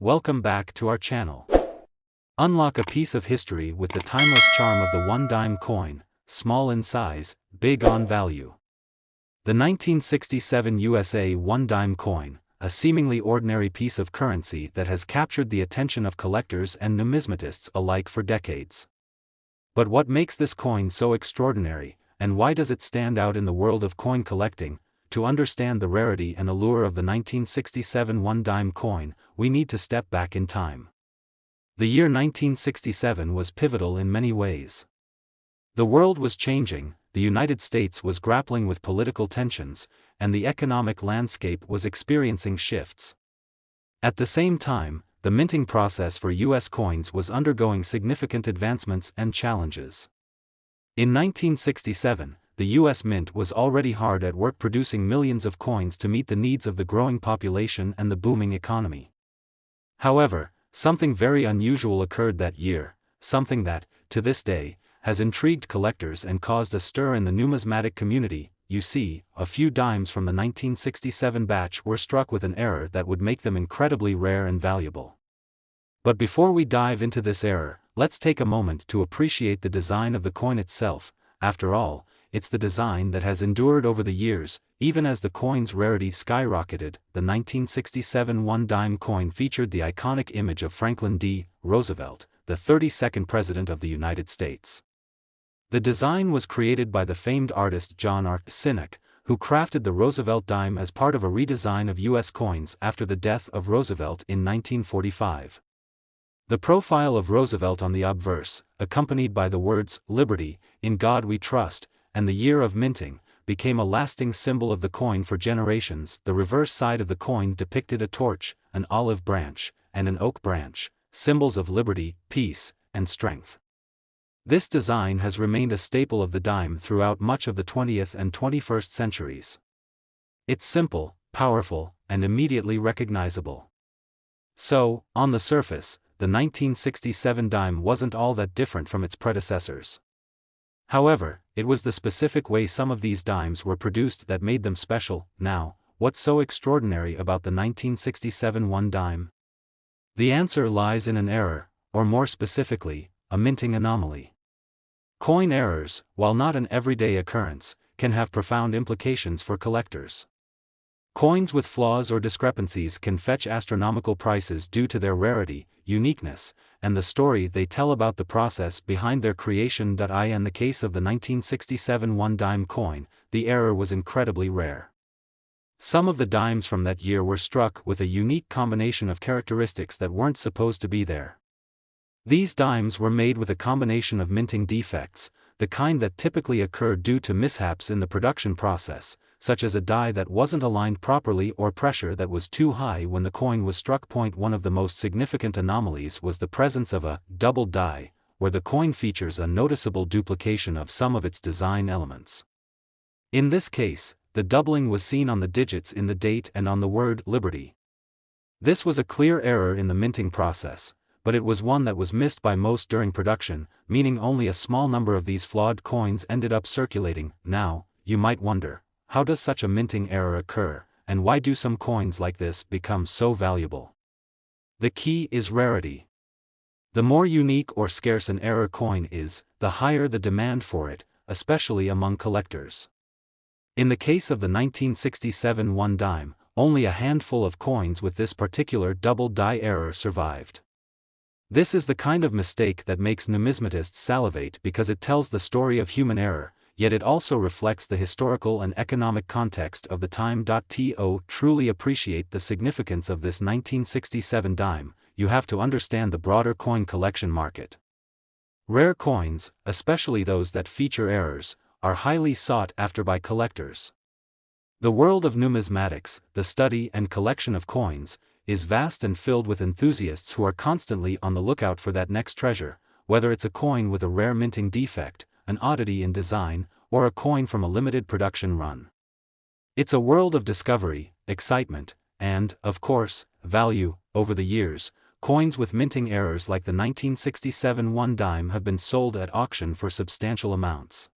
welcome back to our channel. Unlock a piece of history with the timeless charm of the one-dime coin, small in size, big on value. The 1967 USA one-dime coin, a seemingly ordinary piece of currency that has captured the attention of collectors and numismatists alike for decades. But what makes this coin so extraordinary, and why does it stand out in the world of coin collecting? To understand the rarity and allure of the 1967 one-dime coin, we need to step back in time. The year 1967 was pivotal in many ways. The world was changing, the United States was grappling with political tensions, and the economic landscape was experiencing shifts. At the same time, the minting process for U.S. coins was undergoing significant advancements and challenges. In 1967, the U.S. Mint was already hard at work producing millions of coins to meet the needs of the growing population and the booming economy. However, something very unusual occurred that year, something that, to this day, has intrigued collectors and caused a stir in the numismatic community. You see, a few dimes from the 1967 batch were struck with an error that would make them incredibly rare and valuable. But before we dive into this error, let's take a moment to appreciate the design of the coin itself. After all, it's the design that has endured over the years, even as the coin's rarity skyrocketed. The 1967 one-dime coin featured the iconic image of Franklin D. Roosevelt, the 32nd President of the United States. The design was created by the famed artist John R. Sinek, who crafted the Roosevelt dime as part of a redesign of U.S. coins after the death of Roosevelt in 1945. The profile of Roosevelt on the obverse, accompanied by the words, "Liberty, in God we trust," and the year of minting, became a lasting symbol of the coin for generations. The reverse side of the coin depicted a torch, an olive branch, and an oak branch, symbols of liberty, peace, and strength. This design has remained a staple of the dime throughout much of the 20th and 21st centuries. It's simple, powerful, and immediately recognizable. So, on the surface, the 1967 dime wasn't all that different from its predecessors. However, it was the specific way some of these dimes were produced that made them special. Now, what's so extraordinary about the 1967 one dime? The answer lies in an error, or more specifically, a minting anomaly. Coin errors, while not an everyday occurrence, can have profound implications for collectors. Coins with flaws or discrepancies can fetch astronomical prices due to their rarity, uniqueness, and the story they tell about the process behind their creation. In the case of the 1967 one-dime coin, the error was incredibly rare. Some of the dimes from that year were struck with a unique combination of characteristics that weren't supposed to be there. These dimes were made with a combination of minting defects, the kind that typically occur due to mishaps in the production process, such as a die that wasn't aligned properly or pressure that was too high when the coin was struck. One of the most significant anomalies was the presence of a double die, where the coin features a noticeable duplication of some of its design elements. In this case, the doubling was seen on the digits in the date and on the word liberty. This was a clear error in the minting process, but it was one that was missed by most during production, meaning only a small number of these flawed coins ended up circulating. Now, you might wonder, how does such a minting error occur, and why do some coins like this become so valuable? The key is rarity. The more unique or scarce an error coin is, the higher the demand for it, especially among collectors. In the case of the 1967 one dime, only a handful of coins with this particular double die error survived. This is the kind of mistake that makes numismatists salivate because it tells the story of human error, yet it also reflects the historical and economic context of the time. To truly appreciate the significance of this 1967 dime, you have to understand the broader coin collection market. Rare coins, especially those that feature errors, are highly sought after by collectors. The world of numismatics, the study and collection of coins, is vast and filled with enthusiasts who are constantly on the lookout for that next treasure, whether it's a coin with a rare minting defect, an oddity in design, or a coin from a limited production run. It's a world of discovery, excitement, and, of course, value. Over the years, coins with minting errors like the 1967 one dime have been sold at auction for substantial amounts.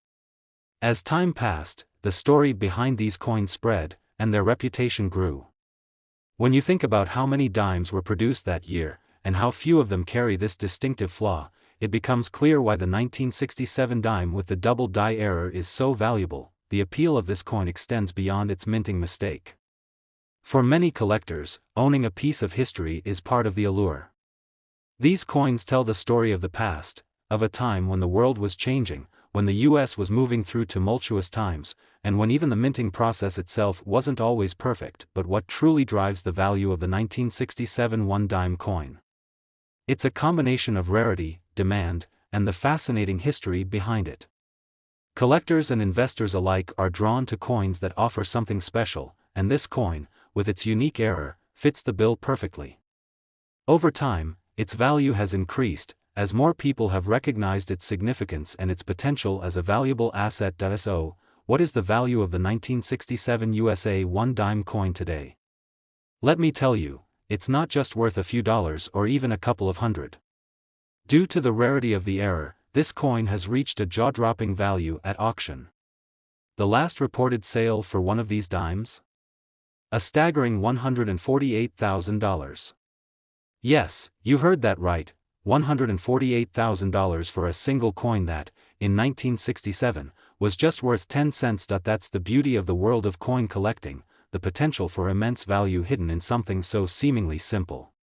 As time passed, the story behind these coins spread, and their reputation grew. When you think about how many dimes were produced that year, and how few of them carry this distinctive flaw, it becomes clear why the 1967 dime with the double die error is so valuable. The appeal of this coin extends beyond its minting mistake. For many collectors, owning a piece of history is part of the allure. These coins tell the story of the past, of a time when the world was changing, when the US was moving through tumultuous times, and when even the minting process itself wasn't always perfect. But what truly drives the value of the 1967 one dime coin? It's a combination of rarity, demand, and the fascinating history behind it. Collectors and investors alike are drawn to coins that offer something special, and this coin, with its unique error, fits the bill perfectly. Over time, its value has increased, as more people have recognized its significance and its potential as a valuable asset. So, what is the value of the 1967 USA one dime coin today? Let me tell you, it's not just worth a few dollars or even a couple of hundred. Due to the rarity of the error, this coin has reached a jaw-dropping value at auction. The last reported sale for one of these dimes? A staggering $148,000. Yes, you heard that right, $148,000 for a single coin that, in 1967, was just worth 10 cents. That's the beauty of the world of coin collecting, the potential for immense value hidden in something so seemingly simple.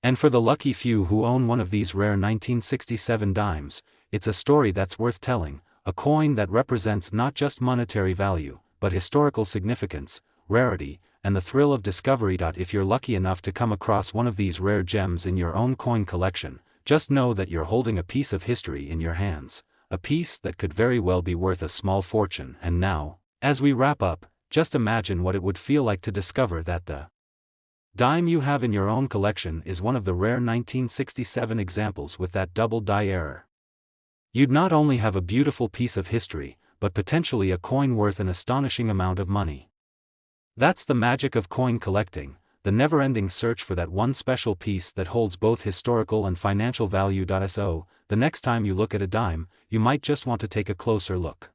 And for the lucky few who own one of these rare 1967 dimes, it's a story that's worth telling, a coin that represents not just monetary value, but historical significance, rarity, and the thrill of discovery. If you're lucky enough to come across one of these rare gems in your own coin collection, just know that you're holding a piece of history in your hands, a piece that could very well be worth a small fortune. And now, as we wrap up, just imagine what it would feel like to discover that the dime you have in your own collection is one of the rare 1967 examples with that double die error. You'd not only have a beautiful piece of history, but potentially a coin worth an astonishing amount of money. That's the magic of coin collecting, the never-ending search for that one special piece that holds both historical and financial value. So, the next time you look at a dime, you might just want to take a closer look.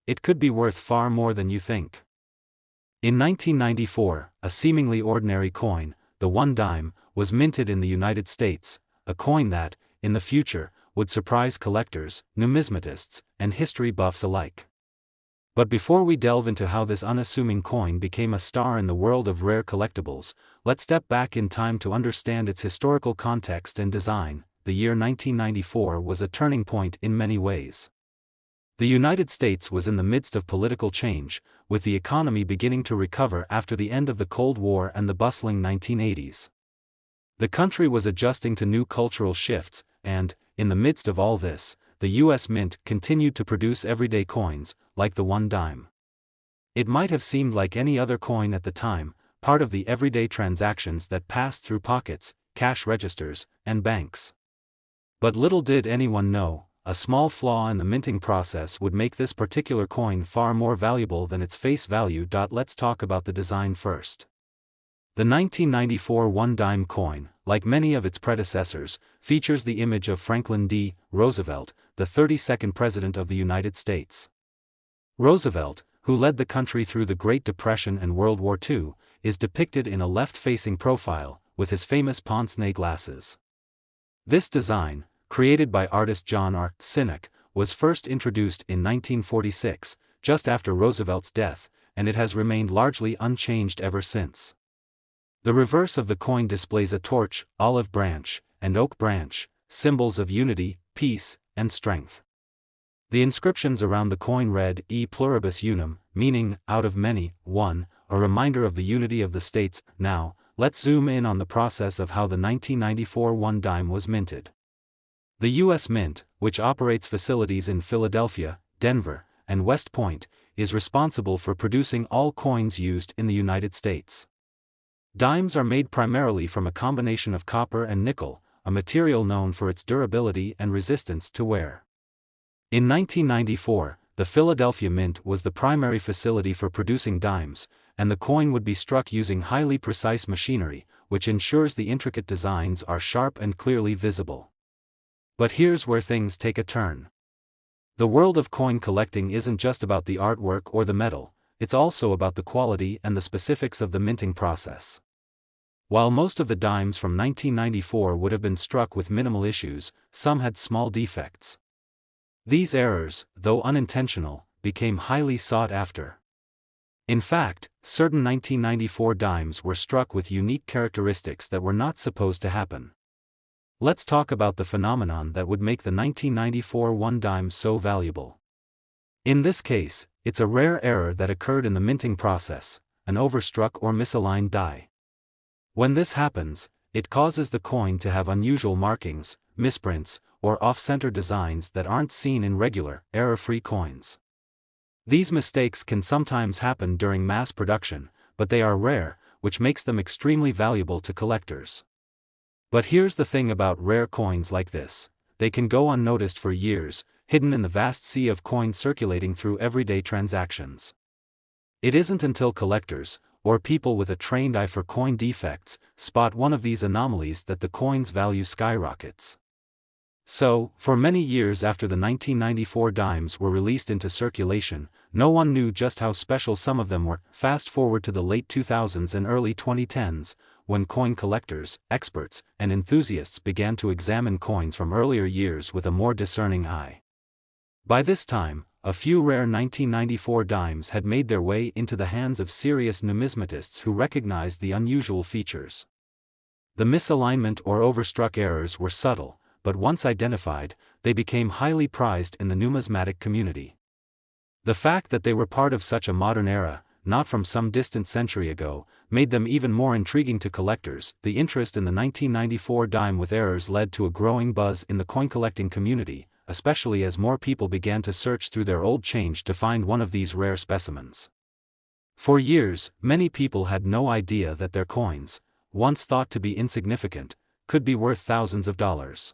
It could be worth far more than you think. In 1994, a seemingly ordinary coin, the one dime, was minted in the United States, a coin that, in the future, would surprise collectors, numismatists, and history buffs alike. But before we delve into how this unassuming coin became a star in the world of rare collectibles, let's step back in time to understand its historical context and design. The year 1994 was a turning point in many ways. The United States was in the midst of political change, with the economy beginning to recover after the end of the Cold War and the bustling 1980s. The country was adjusting to new cultural shifts, and, in the midst of all this, the U.S. Mint continued to produce everyday coins, like the one dime. It might have seemed like any other coin at the time, part of the everyday transactions that passed through pockets, cash registers, and banks. But little did anyone know, a small flaw in the minting process would make this particular coin far more valuable than its face value. Let's talk about the design first. The 1994 one dime coin, like many of its predecessors, features the image of Franklin D. Roosevelt, the 32nd President of the United States. Roosevelt, who led the country through the Great Depression and World War II, is depicted in a left-facing profile, with his famous pince-nez glasses. This design, created by artist John R. Sinek, was first introduced in 1946, just after Roosevelt's death, and it has remained largely unchanged ever since. The reverse of the coin displays a torch, olive branch, and oak branch, symbols of unity, peace, and strength. The inscriptions around the coin read E pluribus unum, meaning, out of many, one, a reminder of the unity of the states. Now, let's zoom in on the process of how the 1994 one dime was minted. The U.S. Mint, which operates facilities in Philadelphia, Denver, and West Point, is responsible for producing all coins used in the United States. Dimes are made primarily from a combination of copper and nickel, a material known for its durability and resistance to wear. In 1994, the Philadelphia Mint was the primary facility for producing dimes, and the coin would be struck using highly precise machinery, which ensures the intricate designs are sharp and clearly visible. But here's where things take a turn. The world of coin collecting isn't just about the artwork or the metal, it's also about the quality and the specifics of the minting process. While most of the dimes from 1994 would have been struck with minimal issues, some had small defects. These errors, though unintentional, became highly sought after. In fact, certain 1994 dimes were struck with unique characteristics that were not supposed to happen. Let's talk about the phenomenon that would make the 1994 one dime so valuable. In this case, it's a rare error that occurred in the minting process, an overstruck or misaligned die. When this happens, it causes the coin to have unusual markings, misprints, or off-center designs that aren't seen in regular, error-free coins. These mistakes can sometimes happen during mass production, but they are rare, which makes them extremely valuable to collectors. But here's the thing about rare coins like this: they can go unnoticed for years, hidden in the vast sea of coins circulating through everyday transactions. It isn't until collectors, or people with a trained eye for coin defects, spot one of these anomalies that the coin's value skyrockets. So, for many years after the 1994 dimes were released into circulation, no one knew just how special some of them were. Fast forward to the late 2000s and early 2010s, when coin collectors, experts, and enthusiasts began to examine coins from earlier years with a more discerning eye. By this time, a few rare 1994 dimes had made their way into the hands of serious numismatists who recognized the unusual features. The misalignment or overstruck errors were subtle, but once identified, they became highly prized in the numismatic community. The fact that they were part of such a modern era, not from some distant century ago, made them even more intriguing to collectors. The interest in the 1994 dime with errors led to a growing buzz in the coin collecting community, especially as more people began to search through their old change to find one of these rare specimens. For years, many people had no idea that their coins, once thought to be insignificant, could be worth thousands of dollars.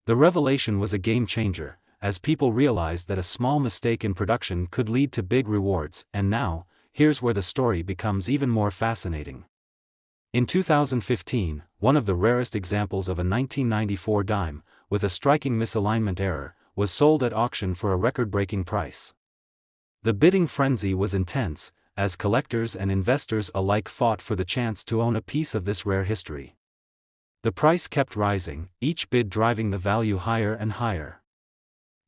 The revelation was a game changer, as people realized that a small mistake in production could lead to big rewards. And now, here's where the story becomes even more fascinating. In 2015, one of the rarest examples of a 1994 dime, with a striking misalignment error, was sold at auction for a record-breaking price. The bidding frenzy was intense, as collectors and investors alike fought for the chance to own a piece of this rare history. The price kept rising, each bid driving the value higher and higher.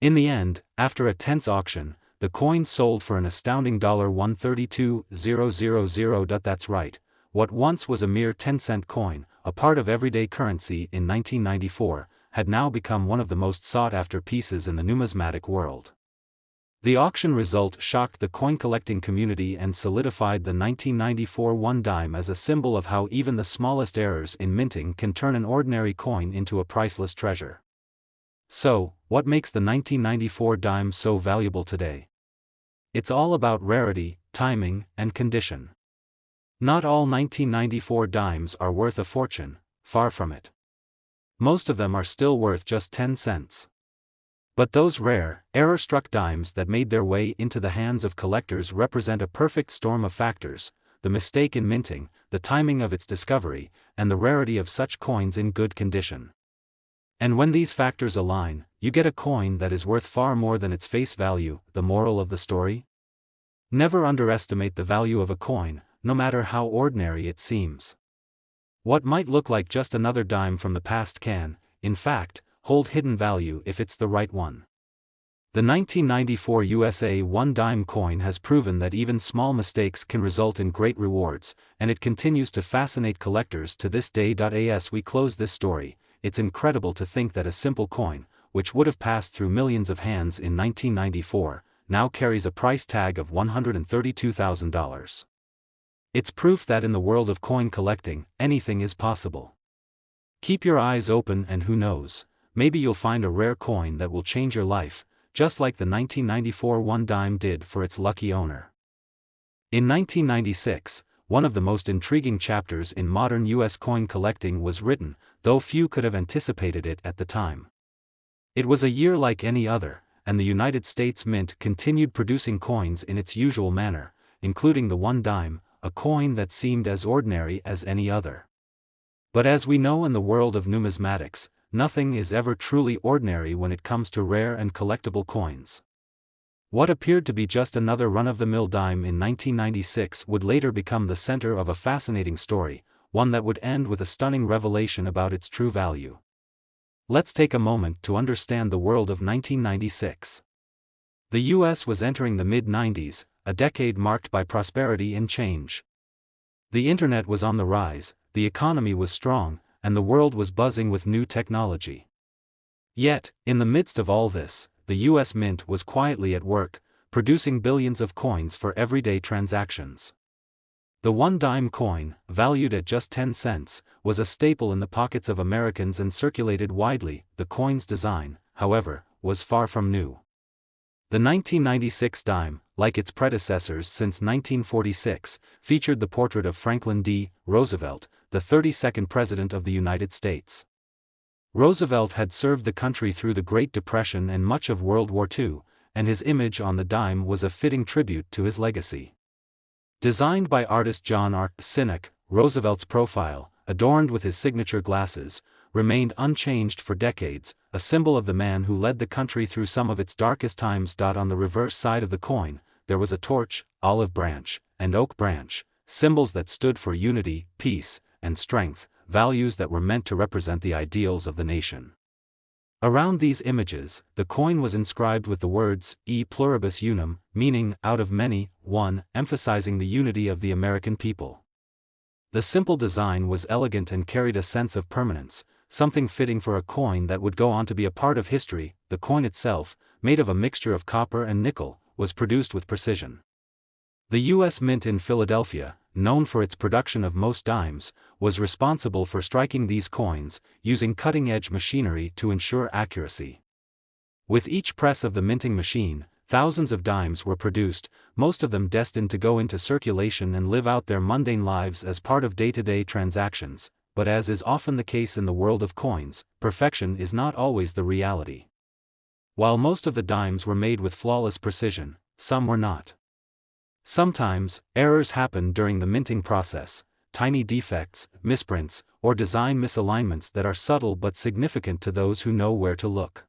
In the end, after a tense auction, the coin sold for an astounding $132,000. That's right, what once was a mere 10-cent coin, a part of everyday currency in 1994, had now become one of the most sought-after pieces in the numismatic world. The auction result shocked the coin-collecting community and solidified the 1994 one dime as a symbol of how even the smallest errors in minting can turn an ordinary coin into a priceless treasure. So, what makes the 1994 dime so valuable today? It's all about rarity, timing, and condition. Not all 1994 dimes are worth a fortune, far from it. Most of them are still worth just 10 cents. But those rare, error-struck dimes that made their way into the hands of collectors represent a perfect storm of factors: the mistake in minting, the timing of its discovery, and the rarity of such coins in good condition. And when these factors align, you get a coin that is worth far more than its face value. The moral of the story? Never underestimate the value of a coin, no matter how ordinary it seems. What might look like just another dime from the past can, in fact, hold hidden value if it's the right one. The 1994 USA one dime coin has proven that even small mistakes can result in great rewards, and it continues to fascinate collectors to this day. As we close this story, it's incredible to think that a simple coin, which would have passed through millions of hands in 1994, now carries a price tag of $132,000. It's proof that in the world of coin collecting, anything is possible. Keep your eyes open and who knows, maybe you'll find a rare coin that will change your life, just like the 1994 one dime did for its lucky owner. In 1996, one of the most intriguing chapters in modern U.S. coin collecting was written, though few could have anticipated it at the time. It was a year like any other, and the United States Mint continued producing coins in its usual manner, including the one dime, a coin that seemed as ordinary as any other. But as we know in the world of numismatics, nothing is ever truly ordinary when it comes to rare and collectible coins. What appeared to be just another run-of-the-mill dime in 1996 would later become the center of a fascinating story, one that would end with a stunning revelation about its true value. Let's take a moment to understand the world of 1996. The US was entering the mid-90s, a decade marked by prosperity and change. The internet was on the rise, the economy was strong, and the world was buzzing with new technology. Yet, in the midst of all this, the US Mint was quietly at work, producing billions of coins for everyday transactions. The one-dime coin, valued at just 10 cents, was a staple in the pockets of Americans and circulated widely. The coin's design, however, was far from new. The 1996 dime, like its predecessors since 1946, featured the portrait of Franklin D. Roosevelt, the 32nd President of the United States. Roosevelt had served the country through the Great Depression and much of World War II, and his image on the dime was a fitting tribute to his legacy. Designed by artist John R. Sinek, Roosevelt's profile, adorned with his signature glasses, remained unchanged for decades, a symbol of the man who led the country through some of its darkest times. On the reverse side of the coin, there was a torch, olive branch, and oak branch, symbols that stood for unity, peace, and strength, values that were meant to represent the ideals of the nation. Around these images, the coin was inscribed with the words, E pluribus unum, meaning, out of many, one, emphasizing the unity of the American people. The simple design was elegant and carried a sense of permanence, something fitting for a coin that would go on to be a part of history. The coin itself, made of a mixture of copper and nickel, was produced with precision. The U.S. Mint in Philadelphia, known for its production of most dimes, was responsible for striking these coins, using cutting-edge machinery to ensure accuracy. With each press of the minting machine, thousands of dimes were produced, most of them destined to go into circulation and live out their mundane lives as part of day-to-day transactions. But as is often the case in the world of coins, perfection is not always the reality. While most of the dimes were made with flawless precision, some were not. Sometimes, errors happened during the minting process, tiny defects, misprints, or design misalignments that are subtle but significant to those who know where to look.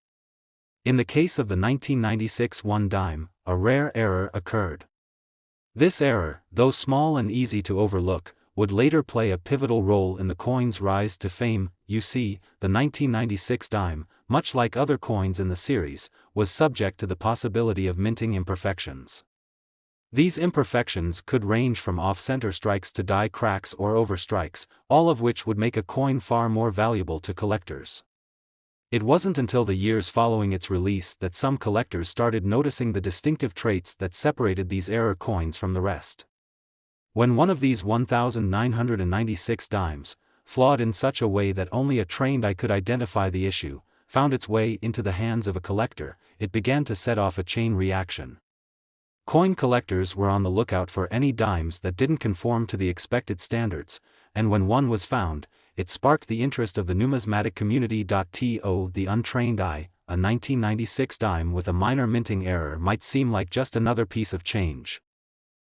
In the case of the 1996 one dime, a rare error occurred. This error, though small and easy to overlook, would later play a pivotal role in the coin's rise to fame. You see, the 1996 dime, much like other coins in the series, was subject to the possibility of minting imperfections. These imperfections could range from off-center strikes to die cracks or overstrikes, all of which would make a coin far more valuable to collectors. It wasn't until the years following its release that some collectors started noticing the distinctive traits that separated these error coins from the rest. When one of these 1996 dimes, flawed in such a way that only a trained eye could identify the issue, found its way into the hands of a collector, it began to set off a chain reaction. Coin collectors were on the lookout for any dimes that didn't conform to the expected standards, and when one was found, it sparked the interest of the numismatic community. To the untrained eye, a 1996 dime with a minor minting error might seem like just another piece of change.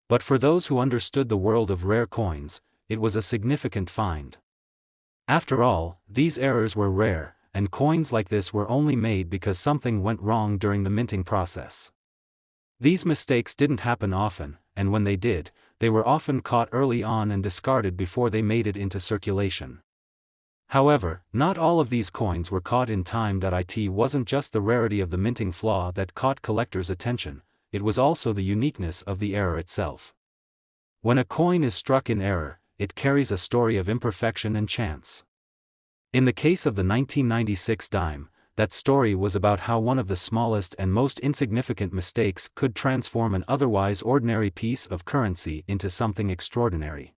But for those who understood the world of rare coins, it was a significant find. After all, these errors were rare, and coins like this were only made because something went wrong during the minting process. These mistakes didn't happen often, and when they did, they were often caught early on and discarded before they made it into circulation. However, not all of these coins were caught in time. It wasn't just the rarity of the minting flaw that caught collectors' attention, it was also the uniqueness of the error itself. When a coin is struck in error, it carries a story of imperfection and chance. In the case of the 1996 dime, that story was about how one of the smallest and most insignificant mistakes could transform an otherwise ordinary piece of currency into something extraordinary.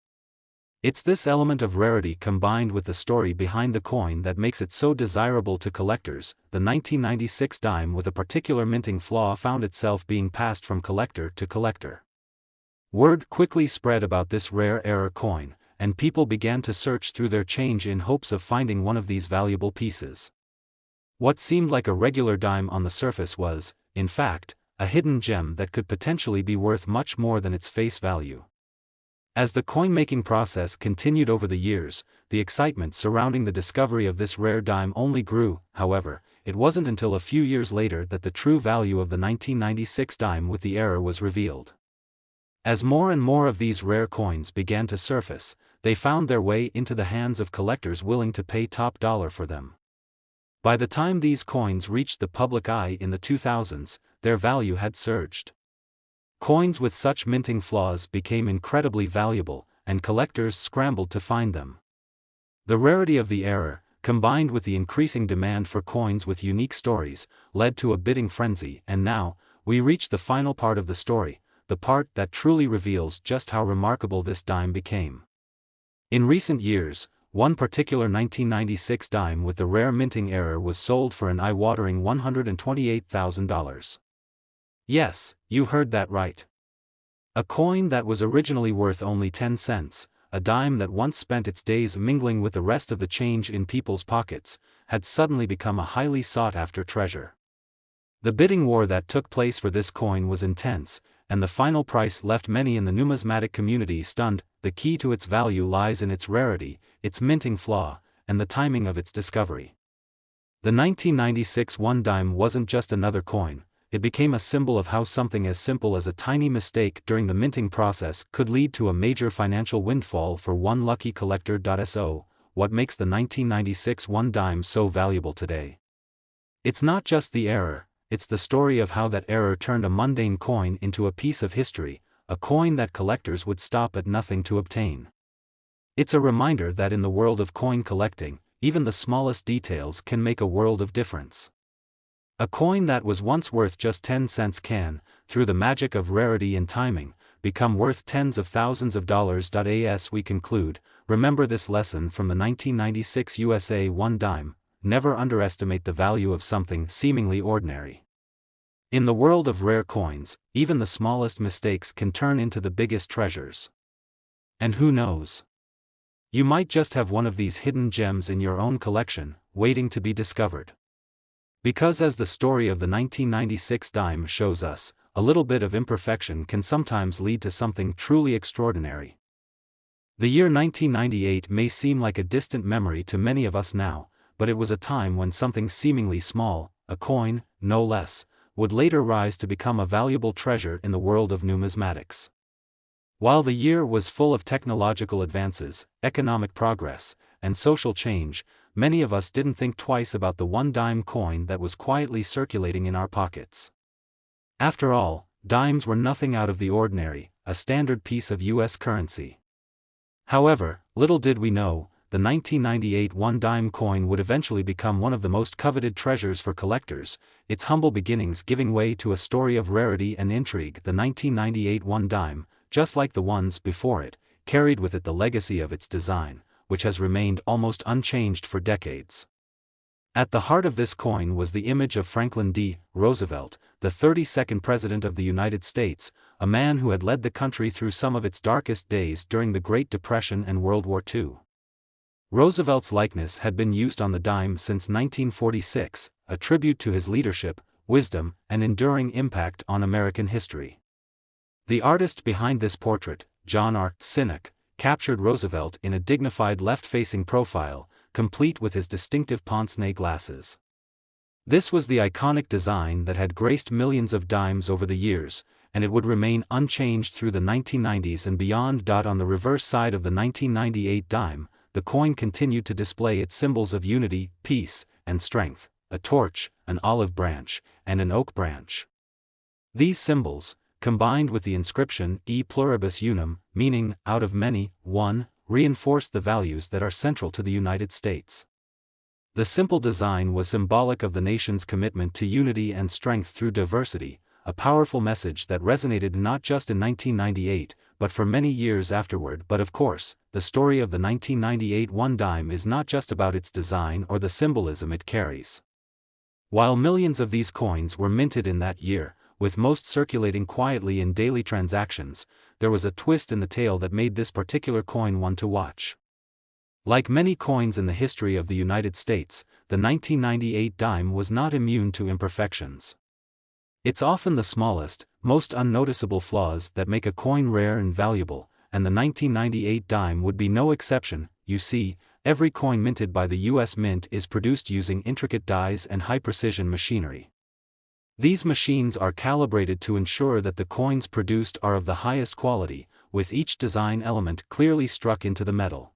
It's this element of rarity combined with the story behind the coin that makes it so desirable to collectors. The 1996 dime with a particular minting flaw found itself being passed from collector to collector. Word quickly spread about this rare error coin, and people began to search through their change in hopes of finding one of these valuable pieces. What seemed like a regular dime on the surface was, in fact, a hidden gem that could potentially be worth much more than its face value. As the coin-making process continued over the years, the excitement surrounding the discovery of this rare dime only grew. However, it wasn't until a few years later that the true value of the 1996 dime with the error was revealed. As more and more of these rare coins began to surface, they found their way into the hands of collectors willing to pay top dollar for them. By the time these coins reached the public eye in the 2000s, their value had surged. Coins with such minting flaws became incredibly valuable, and collectors scrambled to find them. The rarity of the era, combined with the increasing demand for coins with unique stories, led to a bidding frenzy, and now, we reach the final part of the story, the part that truly reveals just how remarkable this dime became. In recent years, one particular 1996 dime with the rare minting era was sold for an eye-watering $128,000. Yes, you heard that right. A coin that was originally worth only 10 cents, a dime that once spent its days mingling with the rest of the change in people's pockets, had suddenly become a highly sought-after treasure. The bidding war that took place for this coin was intense, and the final price left many in the numismatic community stunned. The key to its value lies in its rarity, its minting flaw, and the timing of its discovery. The 1996 one dime wasn't just another coin, it became a symbol of how something as simple as a tiny mistake during the minting process could lead to a major financial windfall for one lucky collector. So, what makes the 1996 one dime so valuable today? It's not just the error, it's the story of how that error turned a mundane coin into a piece of history, a coin that collectors would stop at nothing to obtain. It's a reminder that in the world of coin collecting, even the smallest details can make a world of difference. A coin that was once worth just 10 cents can, through the magic of rarity and timing, become worth tens of thousands of dollars. As we conclude, remember this lesson from the 1996 USA one dime: never underestimate the value of something seemingly ordinary. In the world of rare coins, even the smallest mistakes can turn into the biggest treasures. And who knows? You might just have one of these hidden gems in your own collection, waiting to be discovered. Because as the story of the 1996 dime shows us, a little bit of imperfection can sometimes lead to something truly extraordinary. The year 1998 may seem like a distant memory to many of us now, but it was a time when something seemingly small, a coin, no less, would later rise to become a valuable treasure in the world of numismatics. While the year was full of technological advances, economic progress, and social change, many of us didn't think twice about the one dime coin that was quietly circulating in our pockets. After all, dimes were nothing out of the ordinary, a standard piece of U.S. currency. However, little did we know, the 1998 one dime coin would eventually become one of the most coveted treasures for collectors, its humble beginnings giving way to a story of rarity and intrigue. The 1998 one dime, just like the ones before it, carried with it the legacy of its design, which has remained almost unchanged for decades. At the heart of this coin was the image of Franklin D. Roosevelt, the 32nd President of the United States, a man who had led the country through some of its darkest days during the Great Depression and World War II. Roosevelt's likeness had been used on the dime since 1946, a tribute to his leadership, wisdom, and enduring impact on American history. The artist behind this portrait, John R. Sinek, captured Roosevelt in a dignified left-facing profile, complete with his distinctive pince-nez glasses. This was the iconic design that had graced millions of dimes over the years, and it would remain unchanged through the 1990s and beyond. On the reverse side of the 1998 dime, the coin continued to display its symbols of unity, peace, and strength: a torch, an olive branch, and an oak branch. These symbols, combined with the inscription E pluribus unum, meaning out of many, one, reinforced the values that are central to the United States. The simple design was symbolic of the nation's commitment to unity and strength through diversity, a powerful message that resonated not just in 1998, but for many years afterward. But of course, the story of the 1998 one dime is not just about its design or the symbolism it carries. While millions of these coins were minted in that year, with most circulating quietly in daily transactions, there was a twist in the tale that made this particular coin one to watch. Like many coins in the history of the United States, the 1998 dime was not immune to imperfections. It's often the smallest, most unnoticeable flaws that make a coin rare and valuable, and the 1998 dime would be no exception. You see, every coin minted by the U.S. Mint is produced using intricate dies and high-precision machinery. These machines are calibrated to ensure that the coins produced are of the highest quality, with each design element clearly struck into the metal.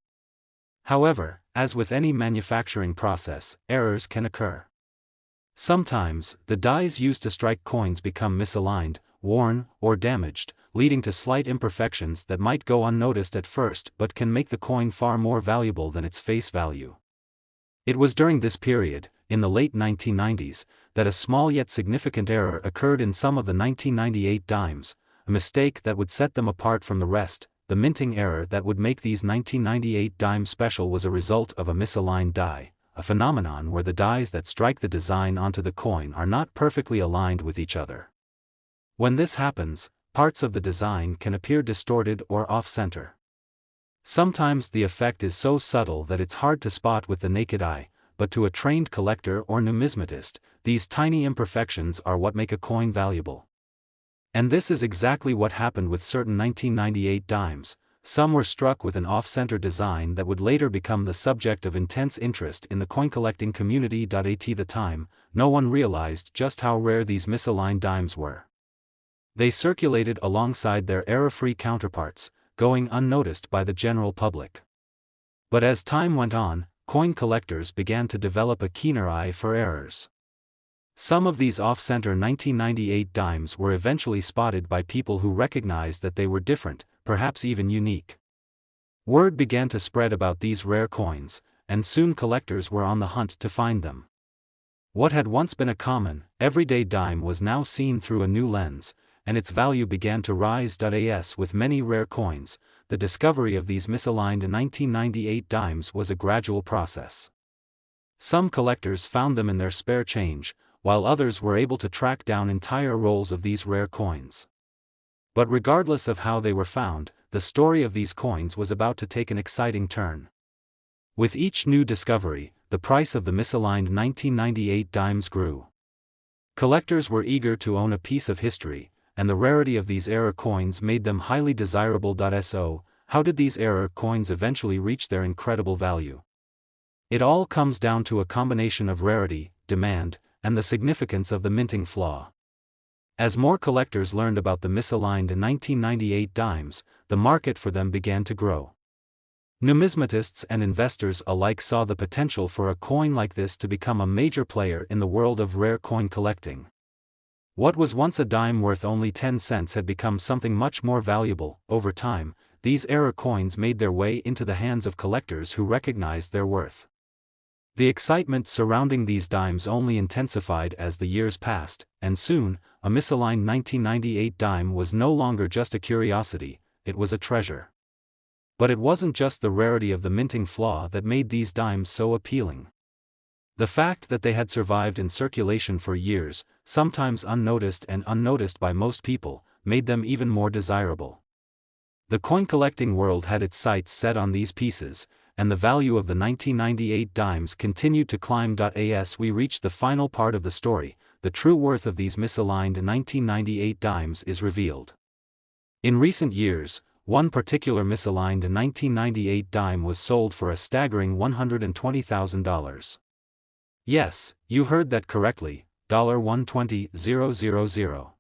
However, as with any manufacturing process, errors can occur. Sometimes, the dies used to strike coins become misaligned, worn, or damaged, leading to slight imperfections that might go unnoticed at first but can make the coin far more valuable than its face value. It was during this period, in the late 1990s, that a small yet significant error occurred in some of the 1998 dimes, a mistake that would set them apart from the rest. The minting error that would make these 1998 dimes special was a result of a misaligned die, a phenomenon where the dies that strike the design onto the coin are not perfectly aligned with each other. When this happens, parts of the design can appear distorted or off-center. Sometimes the effect is so subtle that it's hard to spot with the naked eye, but to a trained collector or numismatist, these tiny imperfections are what make a coin valuable. And this is exactly what happened with certain 1998 dimes. Some were struck with an off-center design that would later become the subject of intense interest in the coin collecting community. At the time, no one realized just how rare these misaligned dimes were. They circulated alongside their error-free counterparts, going unnoticed by the general public. But as time went on, coin collectors began to develop a keener eye for errors. Some of these off-center 1998 dimes were eventually spotted by people who recognized that they were different, perhaps even unique. Word began to spread about these rare coins, and soon collectors were on the hunt to find them. What had once been a common, everyday dime was now seen through a new lens, and its value began to rise. As with many rare coins, the discovery of these misaligned 1998 dimes was a gradual process. Some collectors found them in their spare change, while others were able to track down entire rolls of these rare coins. But regardless of how they were found, the story of these coins was about to take an exciting turn. With each new discovery, the price of the misaligned 1998 dimes grew. Collectors were eager to own a piece of history, and the rarity of these error coins made them highly desirable. So, how did these error coins eventually reach their incredible value? It all comes down to a combination of rarity, demand, and the significance of the minting flaw. As more collectors learned about the misaligned 1998 dimes, the market for them began to grow. Numismatists and investors alike saw the potential for a coin like this to become a major player in the world of rare coin collecting. What was once a dime worth only 10 cents had become something much more valuable. Over time, these error coins made their way into the hands of collectors who recognized their worth. The excitement surrounding these dimes only intensified as the years passed, and soon, a misaligned 1998 dime was no longer just a curiosity, it was a treasure. But it wasn't just the rarity of the minting flaw that made these dimes so appealing. The fact that they had survived in circulation for years, sometimes unnoticed by most people, made them even more desirable. The coin collecting world had its sights set on these pieces, and the value of the 1998 dimes continued to climb. As we reach the final part of the story, the true worth of these misaligned 1998 dimes is revealed. In recent years, one particular misaligned 1998 dime was sold for a staggering $120,000. Yes, you heard that correctly, $120,000.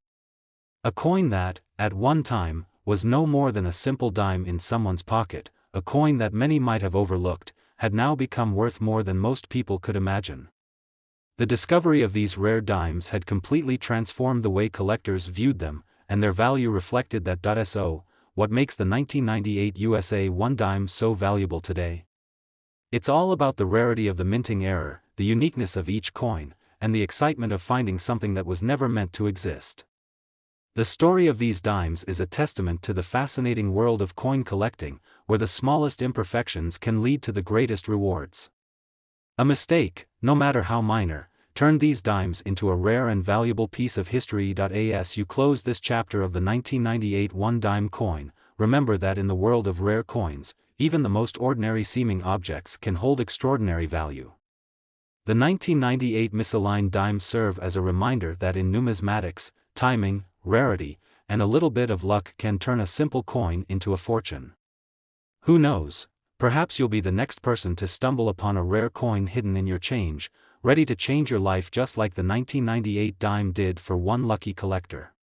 A coin that, at one time, was no more than a simple dime in someone's pocket, a coin that many might have overlooked, had now become worth more than most people could imagine. The discovery of these rare dimes had completely transformed the way collectors viewed them, and their value reflected that. So, what makes the 1998 USA One Dime so valuable today? It's all about the rarity of the minting error, the uniqueness of each coin, and the excitement of finding something that was never meant to exist. The story of these dimes is a testament to the fascinating world of coin collecting, where the smallest imperfections can lead to the greatest rewards. A mistake, no matter how minor, turned these dimes into a rare and valuable piece of history. As you close this chapter of the 1998 One Dime coin, remember that in the world of rare coins, even the most ordinary seeming objects can hold extraordinary value. The 1998 misaligned dimes serve as a reminder that in numismatics, timing, rarity, and a little bit of luck can turn a simple coin into a fortune. Who knows, perhaps you'll be the next person to stumble upon a rare coin hidden in your change, ready to change your life just like the 1998 dime did for one lucky collector.